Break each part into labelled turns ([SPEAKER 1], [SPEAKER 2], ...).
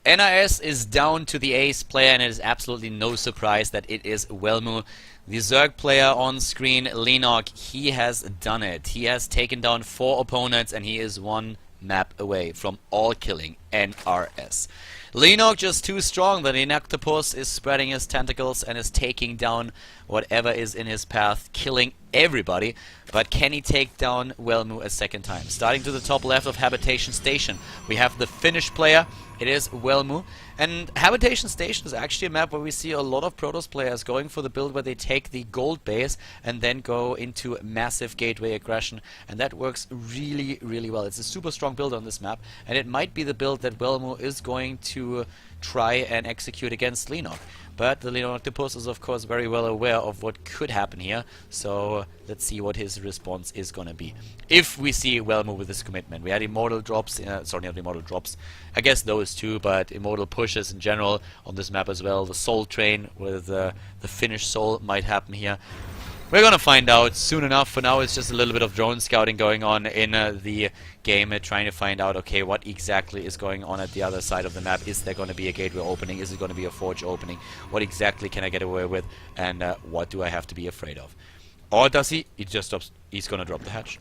[SPEAKER 1] NRS is down to the ace player, and it is absolutely no surprise that it is Welmu. The Zerg player on screen, Leenock, he has done it. He has taken down 4 opponents, and he is 1 map away from all killing NRS. Leenock just too strong. The Leenock is spreading his tentacles and is taking down whatever is in his path, killing everybody. But can he take down Welmu a second time? Starting to the top left of Habitation Station, we have the Finnish player. It is Welmu. And Habitation Station is actually a map where we see a lot of Protoss players going for the build where they take the gold base and then go into massive gateway aggression. And that works really, really well. It's a super strong build on this map. And it might be the build that Welmu is going to try and execute against Leenock. But the Leenock is of course very well aware of what could happen here, so let's see what his response is gonna be. If we see Welmu with this commitment. We had Immortal drops, sorry, not Immortal drops, I guess those two, but Immortal pushes in general on this map as well. The Soul Train with the Finnish Soul might happen here. We're gonna find out soon enough. For now, it's just a little bit of drone scouting going on in the game, trying to find out, okay, what exactly is going on at the other side of the map. Is there going to be a gateway opening? Is it going to be a forge opening? What exactly can I get away with? And what do I have to be afraid of? Or does he? He just stops. He's gonna drop the hatch.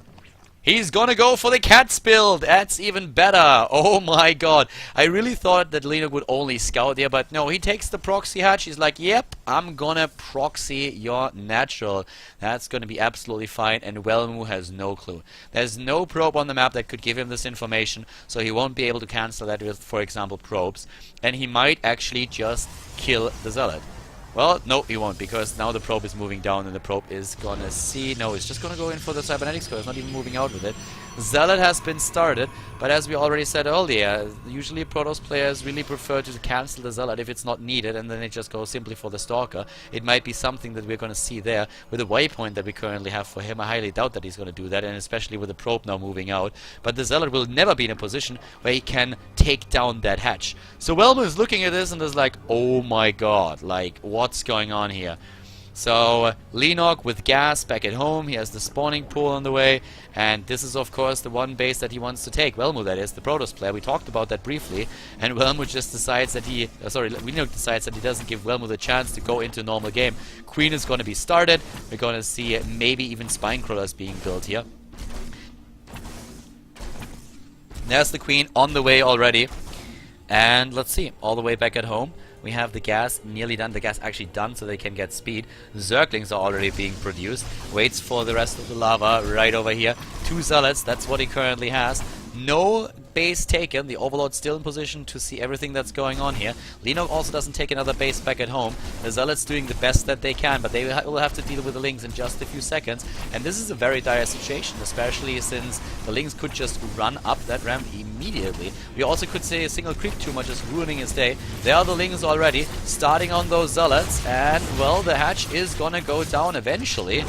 [SPEAKER 1] He's gonna go for the cats build! That's even better! Oh my god! I really thought that Leenock would only scout here, but no, he takes the proxy hatch. He's like, yep, I'm gonna proxy your natural. That's gonna be absolutely fine, and Welmu has no clue. There's no probe on the map that could give him this information, so he won't be able to cancel that with, for example, probes. And he might actually just kill the Zealot. Well, no, he won't, because now the probe is moving down and the probe is gonna see... No, it's just gonna go in for the cybernetics core. It's not even moving out with it. Zealot has been started, but as we already said earlier, usually Protoss players really prefer to cancel the Zealot if it's not needed, and then they just go simply for the Stalker. It might be something that we're gonna see there. With the waypoint that we currently have for him, I highly doubt that he's gonna do that, and especially with the probe now moving out. But the Zealot will never be in a position where he can take down that hatch. So Welmu is looking at this and is like, oh my god, like, what's going on here? So Leenock with gas back at home. He has the spawning pool on the way, and this is of course the one base that he wants to take. Welmu, that is, the Protoss player. We talked about that briefly, and Welmu just decides that he... Leenock decides that he doesn't give Welmu the chance to go into a normal game. Queen is going to be started. We're going to see maybe even spine crawlers being built here. There's the Queen on the way already. And let's see, all the way back at home. We have the gas nearly done, the gas actually done, so they can get speed. Zerglings are already being produced. Waits for the rest of the lava right over here. 2 Zealots, that's what he currently has. No base taken. The Overlord's still in position to see everything that's going on here. Leenock also doesn't take another base back at home. The Zealots doing the best that they can, but they will have to deal with the Lings in just a few seconds. And this is a very dire situation, especially since the Lings could just run up that ramp immediately. We also could say a single creep tumor just ruining his day. There are the Lings already, starting on those Zealots, and, well, the hatch is gonna go down eventually.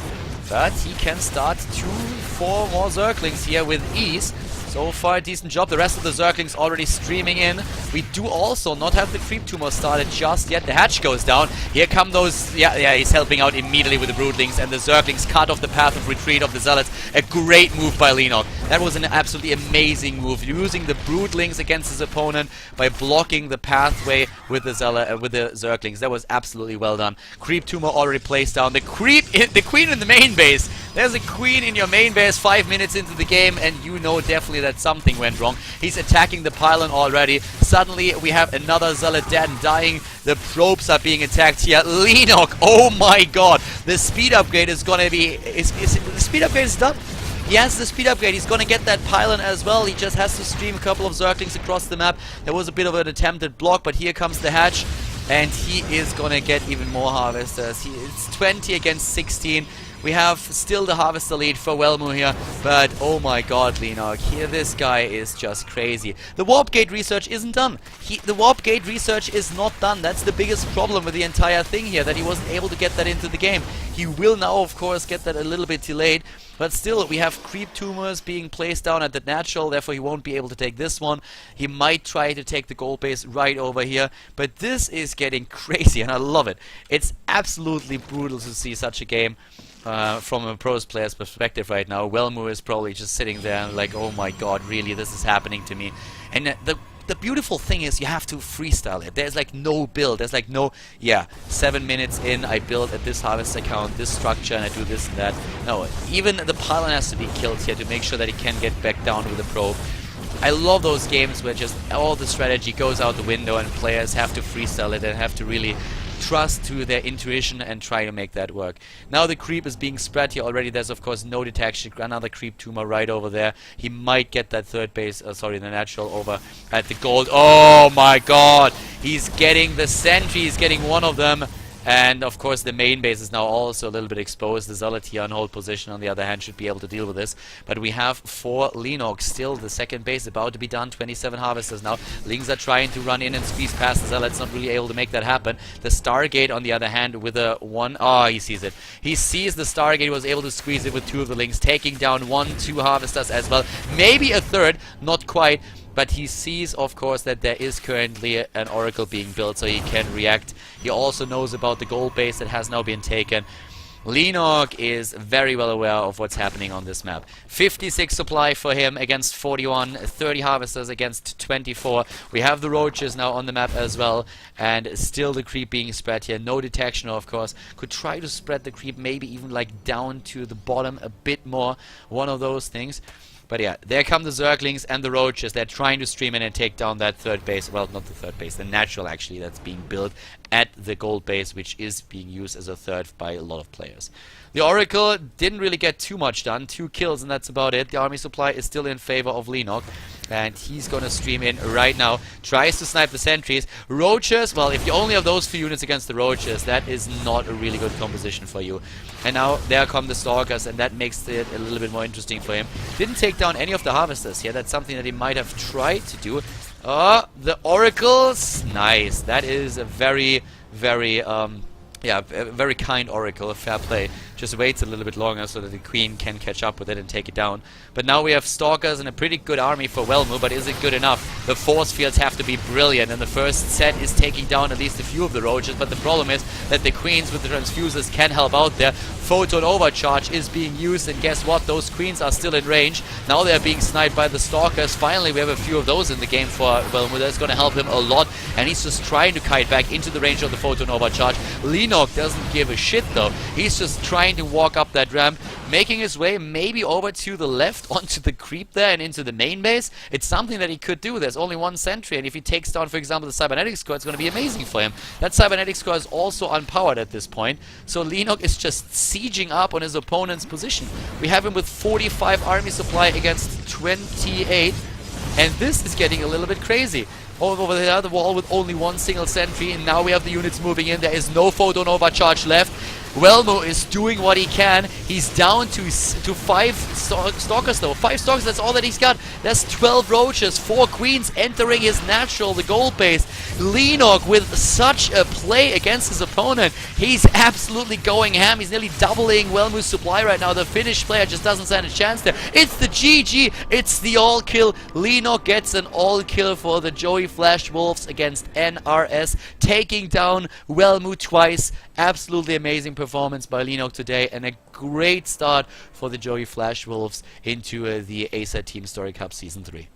[SPEAKER 1] But he can start 2-4 more Zerglings here with ease. So far, a decent job. The rest of the Zerglings already streaming in. We do also not have the creep tumor started just yet. The hatch goes down. Here come those... Yeah, he's helping out immediately with the Broodlings, and the Zerglings cut off the path of retreat of the Zealots. A great move by Leenock. That was an absolutely amazing move, using the Broodlings against his opponent by blocking the pathway with the Zerglings. That was absolutely well done. Creep tumor already placed down. The Queen in the main base. There's a Queen in your main base 5 minutes into the game, and you know definitely that something went wrong. He's attacking the pylon already. Suddenly we have another Zealot dead and dying. The probes are being attacked here. Leenock, oh my god. The speed upgrade is gonna be... the speed upgrade is done. He has the speed upgrade. He's gonna get that pylon as well. He just has to stream a couple of Zerglings across the map. There was a bit of an attempted block, but here comes the hatch. And he is gonna get even more harvesters. It's 20 against 16. We have still the harvester lead for Welmu here, but oh my god, Leenock, here this guy is just crazy. The warp gate research isn't done. The warp gate research is not done. That's the biggest problem with the entire thing here, that he wasn't able to get that into the game. He will now, of course, get that a little bit delayed, but still, we have creep tumors being placed down at the natural, therefore he won't be able to take this one. He might try to take the gold base right over here, but this is getting crazy, and I love it. It's absolutely brutal to see such a game. From a Protoss player's perspective right now. Welmu is probably just sitting there and like, oh my god, really, this is happening to me. And the the beautiful thing is you have to freestyle it. There's like no build. There's like no, yeah, 7 minutes in, I build at this harvester count, this structure, and I do this and that. No, even the pylon has to be killed here to make sure that he can get back down with the probe. I love those games where just all the strategy goes out the window and players have to freestyle it and have to really trust to their intuition and try to make that work. Now the creep is being spread here already. There's of course no detection. Another creep tumor right over there. He might get that third base, sorry, the natural over at the gold. Oh my god! He's getting the sentry. He's getting one of them. And of course the main base is now also a little bit exposed. The Zealot here on hold position on the other hand should be able to deal with this. But we have 4 Leenock still. The second base about to be done. 27 harvesters now. Lings are trying to run in and squeeze past the Zealots. Not really able to make that happen. The Stargate on the other hand with a 1. Oh, he sees it. He sees the Stargate. Was able to squeeze it with 2 of the Lings. Taking down 1, 2 harvesters as well. Maybe a third. Not quite. But he sees, of course, that there is currently an Oracle being built, so he can react. He also knows about the gold base that has now been taken. Leenock is very well aware of what's happening on this map. 56 supply for him against 41, 30 harvesters against 24. We have the roaches now on the map as well, and still the creep being spread here. No detection, of course. Could try to spread the creep maybe even like down to the bottom a bit more. One of those things. But yeah, there come the Zerglings and the roaches. They're trying to stream in and take down that third base. Well, not the third base, the natural actually that's being built at the gold base, which is being used as a third by a lot of players. The Oracle didn't really get too much done. 2 kills and that's about it. The army supply is still in favor of Leenock. And he's gonna stream in right now. Tries to snipe the sentries. Roaches, well, if you only have those few units against the roaches, that is not a really good composition for you. And now there come the stalkers, and that makes it a little bit more interesting for him. Didn't take down any of the harvesters here. That's something that he might have tried to do. The oracles, nice. That is a very, very, yeah, a very kind oracle, fair play. Just waits a little bit longer so that the queen can catch up with it and take it down. But now we have stalkers and a pretty good army for Welmu, but is it good enough? The force fields have to be brilliant, and the first set is taking down at least a few of the roaches, but the problem is that the queens with the transfusers can help out there. Photon overcharge is being used, and guess what? Those queens are still in range. Now they're being sniped by the stalkers. Finally, we have a few of those in the game for Welmu. That's going to help him a lot, and he's just trying to kite back into the range of the photon overcharge. Leenock doesn't give a shit though. He's just trying to walk up that ramp, making his way maybe over to the left onto the creep there and into the main base. It's something that he could do. There's only 1 sentry, and if he takes down, for example, the cybernetics core, it's going to be amazing for him. That cybernetics core is also unpowered at this point, so Leenock is just sieging up on his opponent's position. We have him with 45 army supply against 28, and this is getting a little bit crazy. Over the other wall with only 1 single sentry, and now we have the units moving in. There is no photon overcharge left. Welmu is doing what he can. He's down to 5 stalkers though. 5 stalkers, that's all that he's got. That's 12 roaches, 4 queens entering his natural, the gold base. Leenock with such a play against his opponent. He's absolutely going ham. He's nearly doubling Welmu's supply right now. The Finnish player just doesn't stand a chance there. It's the GG. It's the all kill. Leenock gets an all kill for the Joey Flash Wolves against NRS, taking down Welmu twice. Absolutely amazing performance by Leenock today, and a great start for the Joey Flash Wolves into the ASA Team Story Cup Season 3.